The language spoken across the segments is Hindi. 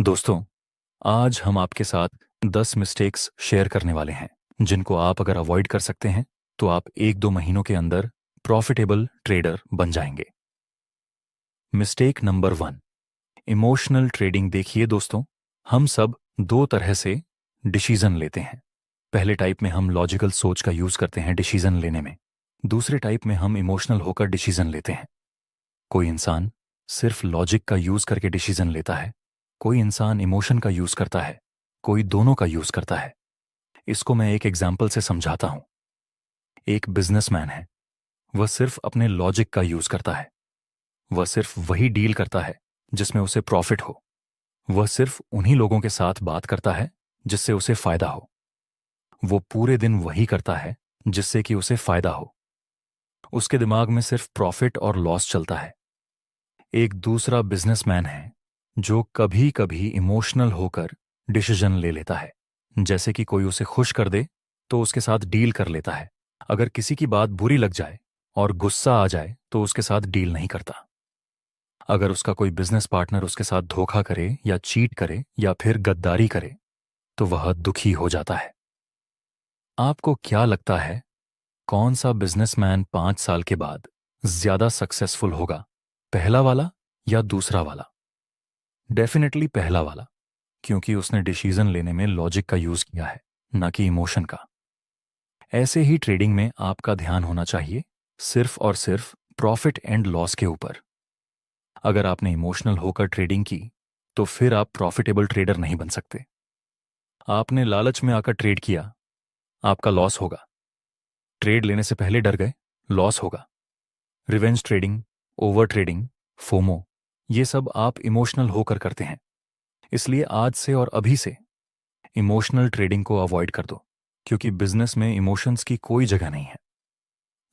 दोस्तों, आज हम आपके साथ 10 मिस्टेक्स शेयर करने वाले हैं जिनको आप अगर अवॉइड कर सकते हैं तो आप 1-2 महीनों के अंदर प्रॉफिटेबल ट्रेडर बन जाएंगे। Mistake number 1, emotional trading. देखिए दोस्तों, हम सब दो तरह से डिसीजन लेते हैं। पहले टाइप में हम लॉजिकल सोच का यूज करते हैं डिसीजन लेने में। दूसरे टाइप में हम इमोशनल होकर डिसीजन लेते हैं। कोई इंसान सिर्फ लॉजिक का यूज करके डिसीजन लेता है, कोई इंसान इमोशन का यूज करता है, कोई दोनों का यूज करता है। इसको मैं एक एग्जाम्पल से समझाता हूं। एक बिजनेसमैन है, वह सिर्फ अपने लॉजिक का यूज करता है। वह सिर्फ वही डील करता है जिसमें उसे प्रॉफिट हो। वह सिर्फ उन्हीं लोगों के साथ बात करता है जिससे उसे फायदा हो। वो पूरे दिन वही करता है जिससे कि उसे फायदा हो। उसके दिमाग में सिर्फ प्रॉफिट और लॉस चलता है। एक दूसरा बिजनेसमैन है जो कभी कभी इमोशनल होकर डिसीजन ले लेता है। जैसे कि कोई उसे खुश कर दे तो उसके साथ डील कर लेता है। अगर किसी की बात बुरी लग जाए और गुस्सा आ जाए तो उसके साथ डील नहीं करता। अगर उसका कोई बिजनेस पार्टनर उसके साथ धोखा करे या चीट करे या फिर गद्दारी करे तो वह दुखी हो जाता है। आपको क्या लगता है, कौन सा बिजनेसमैन 5 साल के बाद ज्यादा सक्सेसफुल होगा, पहला वाला या दूसरा वाला? डेफिनेटली पहला वाला, क्योंकि उसने डिसीजन लेने में लॉजिक का यूज किया है, ना कि इमोशन का। ऐसे ही ट्रेडिंग में आपका ध्यान होना चाहिए सिर्फ और सिर्फ प्रॉफिट एंड लॉस के ऊपर। अगर आपने इमोशनल होकर ट्रेडिंग की तो फिर आप प्रॉफिटेबल ट्रेडर नहीं बन सकते। आपने लालच में आकर ट्रेड किया, आपका लॉस होगा। ट्रेड लेने से पहले डर गए, लॉस होगा। Revenge trading, over trading, FOMO, ये सब आप इमोशनल होकर करते हैं। इसलिए आज से और अभी से इमोशनल ट्रेडिंग को अवॉइड कर दो, क्योंकि बिजनेस में इमोशंस की कोई जगह नहीं है।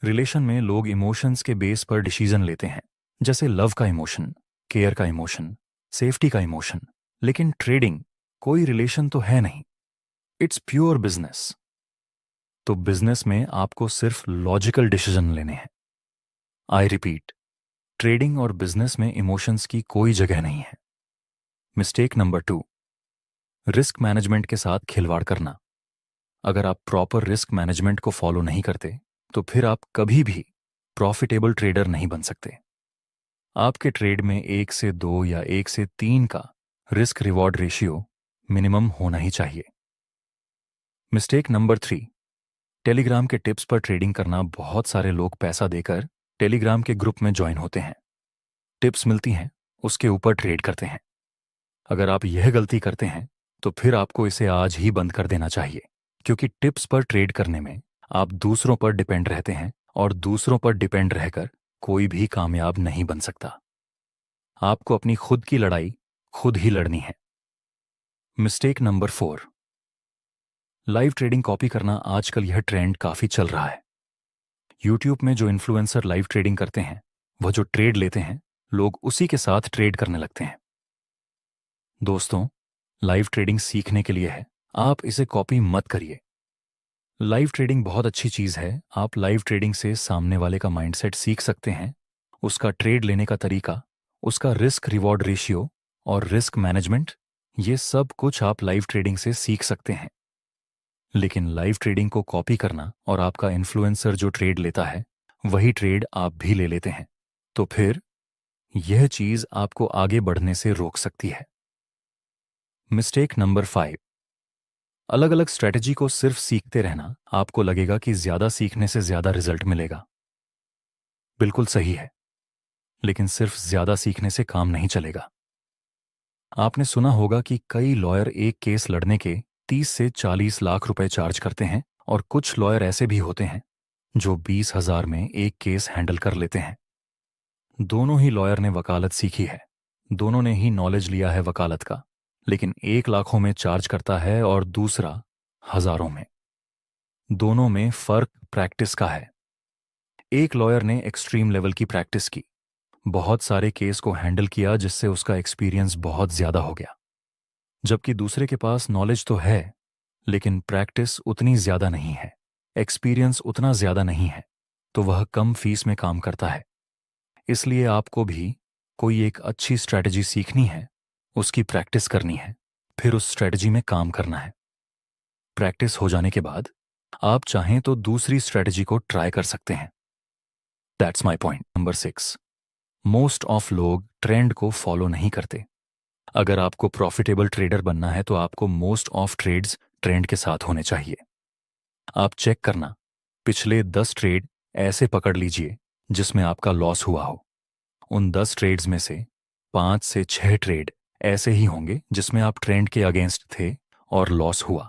रिलेशन में लोग इमोशंस के बेस पर डिसीजन लेते हैं, जैसे लव का इमोशन, केयर का इमोशन, सेफ्टी का इमोशन। लेकिन ट्रेडिंग कोई रिलेशन तो है नहीं, इट्स प्योर बिजनेस। तो बिजनेस में आपको सिर्फ लॉजिकल डिसीजन लेने हैं। आई रिपीट, ट्रेडिंग और बिजनेस में इमोशंस की कोई जगह नहीं है। मिस्टेक नंबर 2, रिस्क मैनेजमेंट के साथ खिलवाड़ करना। अगर आप प्रॉपर रिस्क मैनेजमेंट को फॉलो नहीं करते तो फिर आप कभी भी प्रॉफिटेबल ट्रेडर नहीं बन सकते। आपके ट्रेड में 1 से 2 या 1 से 3 का रिस्क रिवॉर्ड रेशियो मिनिमम होना ही चाहिए। मिस्टेक नंबर 3, टेलीग्राम के टिप्स पर ट्रेडिंग करना। बहुत सारे लोग पैसा देकर टेलीग्राम के ग्रुप में ज्वाइन होते हैं, टिप्स मिलती हैं, उसके ऊपर ट्रेड करते हैं। अगर आप यह गलती करते हैं तो फिर आपको इसे आज ही बंद कर देना चाहिए, क्योंकि टिप्स पर ट्रेड करने में आप दूसरों पर डिपेंड रहते हैं और दूसरों पर डिपेंड रहकर कोई भी कामयाब नहीं बन सकता। आपको अपनी खुद की लड़ाई खुद ही लड़नी है। Mistake number 4, live trading copy करना। आजकल यह ट्रेंड काफी चल रहा है। यूट्यूब में जो इन्फ्लुएंसर लाइव ट्रेडिंग करते हैं, वह जो ट्रेड लेते हैं, लोग उसी के साथ ट्रेड करने लगते हैं। दोस्तों, लाइव ट्रेडिंग सीखने के लिए है, आप इसे कॉपी मत करिए। लाइव ट्रेडिंग बहुत अच्छी चीज है। आप लाइव ट्रेडिंग से सामने वाले का माइंडसेट सीख सकते हैं, उसका ट्रेड लेने का तरीका, उसका रिस्क रिवॉर्ड रेशियो और रिस्क मैनेजमेंट, ये सब कुछ आप लाइव ट्रेडिंग से सीख सकते हैं। लेकिन लाइव ट्रेडिंग को कॉपी करना और आपका इन्फ्लुएंसर जो ट्रेड लेता है वही ट्रेड आप भी ले लेते हैं, तो फिर यह चीज आपको आगे बढ़ने से रोक सकती है। मिस्टेक नंबर 5, अलग अलग स्ट्रेटजी को सिर्फ सीखते रहना। आपको लगेगा कि ज्यादा सीखने से ज्यादा रिजल्ट मिलेगा। बिल्कुल सही है, लेकिन सिर्फ ज्यादा सीखने से काम नहीं चलेगा। आपने सुना होगा कि कई लॉयर एक केस लड़ने के 30 से 40 लाख रुपए चार्ज करते हैं, और कुछ लॉयर ऐसे भी होते हैं जो 20,000 में एक केस हैंडल कर लेते हैं। दोनों ही लॉयर ने वकालत सीखी है, दोनों ने ही नॉलेज लिया है वकालत का, लेकिन एक लाखों में चार्ज करता है और दूसरा हजारों में। दोनों में फर्क प्रैक्टिस का है। एक लॉयर ने एक्सट्रीम लेवल की प्रैक्टिस की, बहुत सारे केस को हैंडल किया जिससे उसका एक्सपीरियंस बहुत ज्यादा हो गया, जबकि दूसरे के पास नॉलेज तो है लेकिन प्रैक्टिस उतनी ज्यादा नहीं है, एक्सपीरियंस उतना ज्यादा नहीं है, तो वह कम फीस में काम करता है। इसलिए आपको भी कोई एक अच्छी स्ट्रैटेजी सीखनी है उसकी प्रैक्टिस करनी है, फिर उस स्ट्रेटजी में काम करना है। प्रैक्टिस हो जाने के बाद आप चाहें तो दूसरी स्ट्रेटजी को ट्राई कर सकते हैं। That's my point number 6। Most of लोग ट्रेंड को फॉलो नहीं करते। अगर आपको प्रॉफिटेबल ट्रेडर बनना है तो आपको मोस्ट ऑफ ट्रेड्स ट्रेंड के साथ होने चाहिए। आप चेक करना, पिछले 10 ट्रेड ऐसे पकड़ लीजिए जिसमें आपका लॉस हुआ हो। उन 10 ट्रेड्स में से 5 से 6 ट्रेड ऐसे ही होंगे जिसमें आप ट्रेंड के अगेंस्ट थे और लॉस हुआ।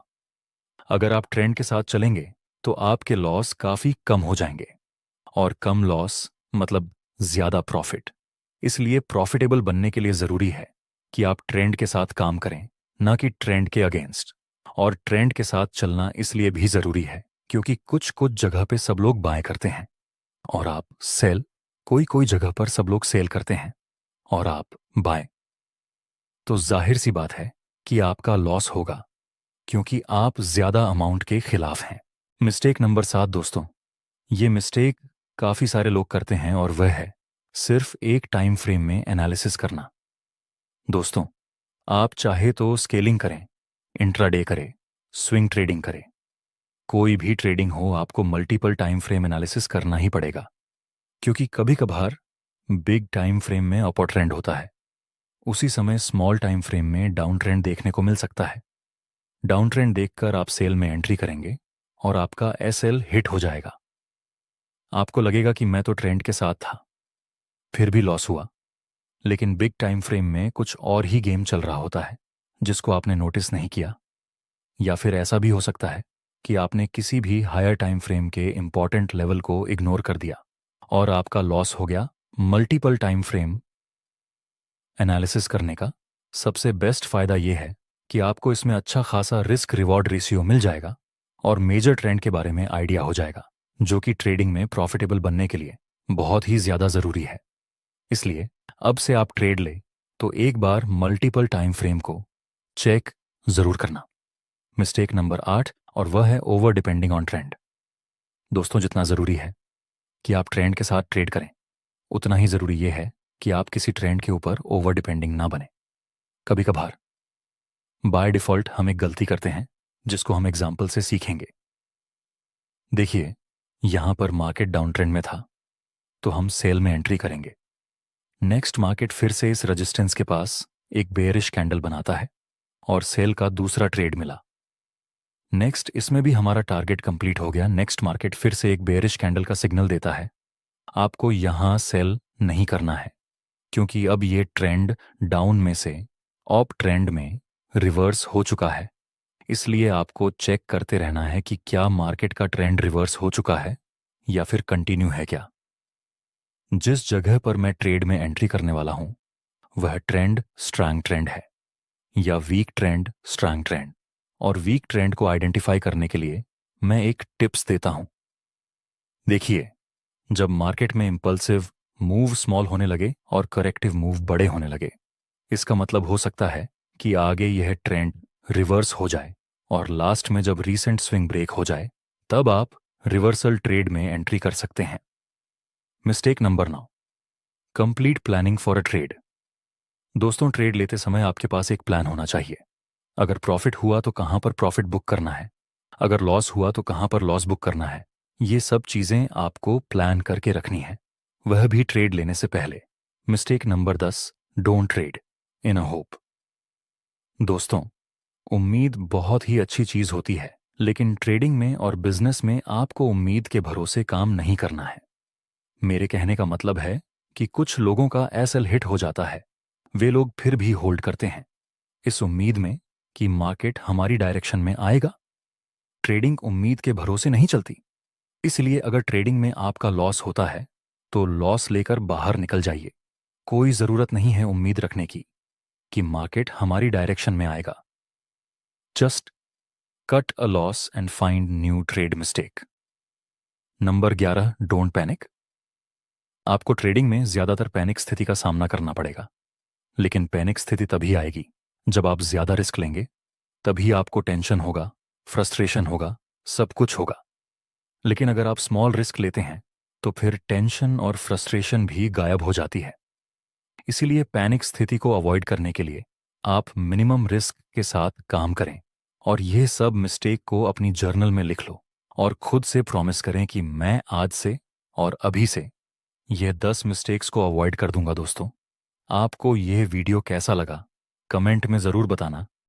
अगर आप ट्रेंड के साथ चलेंगे तो आपके लॉस काफ़ी कम हो जाएंगे, और कम लॉस मतलब ज़्यादा प्रॉफिट। इसलिए प्रॉफिटेबल बनने के लिए ज़रूरी है कि आप ट्रेंड के साथ काम करें, ना कि ट्रेंड के अगेंस्ट। और ट्रेंड के साथ चलना इसलिए भी ज़रूरी है क्योंकि कुछ कुछ जगह पे सब लोग बाय करते हैं और आप सेल, कोई कोई जगह पर सब लोग सेल करते हैं और आप बाय। तो जाहिर सी बात है कि आपका लॉस होगा क्योंकि आप ज़्यादा अमाउंट के खिलाफ हैं। मिस्टेक नंबर 7 दोस्तों, ये मिस्टेक काफ़ी सारे लोग करते हैं और वह है सिर्फ एक टाइम फ्रेम में एनालिसिस करना। दोस्तों, आप चाहे तो स्केलिंग करें, इंट्राडे करें, स्विंग ट्रेडिंग करें, कोई भी ट्रेडिंग हो आपको मल्टीपल टाइम फ्रेम एनालिसिस करना ही पड़ेगा, क्योंकि कभी कभार बिग टाइम फ्रेम में अपर ट्रेंड होता है, उसी समय स्मॉल टाइम फ्रेम में डाउन ट्रेंड देखने को मिल सकता है। डाउन ट्रेंड देखकर आप सेल में एंट्री करेंगे और आपका एसएल हिट हो जाएगा। आपको लगेगा कि मैं तो ट्रेंड के साथ था, फिर भी लॉस हुआ। लेकिन बिग टाइम फ्रेम में कुछ और ही गेम चल रहा होता है जिसको आपने नोटिस नहीं किया। या फिर ऐसा भी हो सकता है कि आपने किसी भी हायर टाइम फ्रेम के इंपॉर्टेंट लेवल को इग्नोर कर दिया और आपका लॉस हो गया। मल्टीपल टाइम फ्रेम एनालिसिस करने का सबसे बेस्ट फायदा यह है कि आपको इसमें अच्छा खासा रिस्क रिवॉर्ड रेशियो मिल जाएगा और मेजर ट्रेंड के बारे में आइडिया हो जाएगा, जो कि ट्रेडिंग में प्रॉफिटेबल बनने के लिए बहुत ही ज्यादा जरूरी है। इसलिए अब से आप ट्रेड ले तो एक बार मल्टीपल टाइम फ्रेम को चेक जरूर करना। मिस्टेक नंबर 8, और वह है ओवर डिपेंडिंग ऑन ट्रेंड। दोस्तों, जितना जरूरी है कि आप ट्रेंड के साथ ट्रेड करें, उतना ही जरूरी यह है कि आप किसी ट्रेंड के ऊपर ओवर डिपेंडिंग ना बने। कभी कभार बाय डिफॉल्ट हम एक गलती करते हैं जिसको हम एग्जाम्पल से सीखेंगे। देखिए, यहां पर मार्केट डाउन ट्रेंड में था तो हम सेल में एंट्री करेंगे। नेक्स्ट मार्केट फिर से इस रेजिस्टेंस के पास एक बेयरिश कैंडल बनाता है और सेल का दूसरा ट्रेड मिला। नेक्स्ट इसमें भी हमारा टारगेट कंप्लीट हो गया। नेक्स्ट मार्केट फिर से एक बेयरिश कैंडल का सिग्नल देता है। आपको यहां सेल नहीं करना है क्योंकि अब ये ट्रेंड डाउन में से अप ट्रेंड में रिवर्स हो चुका है। इसलिए आपको चेक करते रहना है कि क्या मार्केट का ट्रेंड रिवर्स हो चुका है या फिर कंटिन्यू है क्या। जिस जगह पर मैं ट्रेड में एंट्री करने वाला हूं वह ट्रेंड स्ट्रांग ट्रेंड है या वीक ट्रेंड स्ट्रांग ट्रेंड। और वीक ट्रेंड को आइडेंटिफाई करने के लिए मैं एक टिप्स देता हूं। देखिए, जब मार्केट में इंपल्सिव मूव स्मॉल होने लगे और करेक्टिव मूव बड़े होने लगे, इसका मतलब हो सकता है कि आगे यह ट्रेंड रिवर्स हो जाए और लास्ट में जब रीसेंट स्विंग ब्रेक हो जाए तब आप रिवर्सल ट्रेड में एंट्री कर सकते हैं। Mistake number 9, complete planning for a trade. दोस्तों, ट्रेड लेते समय आपके पास एक प्लान होना चाहिए। अगर प्रॉफिट हुआ तो कहां पर प्रॉफिट बुक करना है, अगर लॉस हुआ तो कहां पर लॉस बुक करना है। ये सब चीजें आपको प्लान करके रखनी है, वह भी ट्रेड लेने से पहले। Mistake number 10, don't trade in a hope. दोस्तों, उम्मीद बहुत ही अच्छी चीज होती है, लेकिन ट्रेडिंग में और बिजनेस में आपको उम्मीद के भरोसे काम नहीं करना है। मेरे कहने का मतलब है कि कुछ लोगों का एसएल हिट हो जाता है, वे लोग फिर भी होल्ड करते हैं इस उम्मीद में कि मार्केट हमारी डायरेक्शन में आएगा। ट्रेडिंग उम्मीद के भरोसे नहीं चलती। इसलिए अगर ट्रेडिंग में आपका लॉस होता है तो लॉस लेकर बाहर निकल जाइए। कोई जरूरत नहीं है उम्मीद रखने की कि मार्केट हमारी डायरेक्शन में आएगा। Just cut a loss and find new trade mistake. Number 11, don't panic. आपको ट्रेडिंग में ज्यादातर पैनिक स्थिति का सामना करना पड़ेगा, लेकिन पैनिक स्थिति तभी आएगी जब आप ज्यादा रिस्क लेंगे। तभी आपको टेंशन होगा, फ्रस्ट्रेशन होगा, सब कुछ होगा। लेकिन अगर आप स्मॉल रिस्क लेते हैं तो फिर टेंशन और फ्रस्ट्रेशन भी गायब हो जाती है। इसीलिए पैनिक स्थिति को अवॉइड करने के लिए आप मिनिमम रिस्क के साथ काम करें और ये सब मिस्टेक को अपनी जर्नल में लिख लो और खुद से प्रॉमिस करें कि मैं आज से और अभी से ये 10 मिस्टेक्स को अवॉइड कर दूंगा। दोस्तों, आपको यह वीडियो कैसा लगा कमेंट में ज़रूर बताना।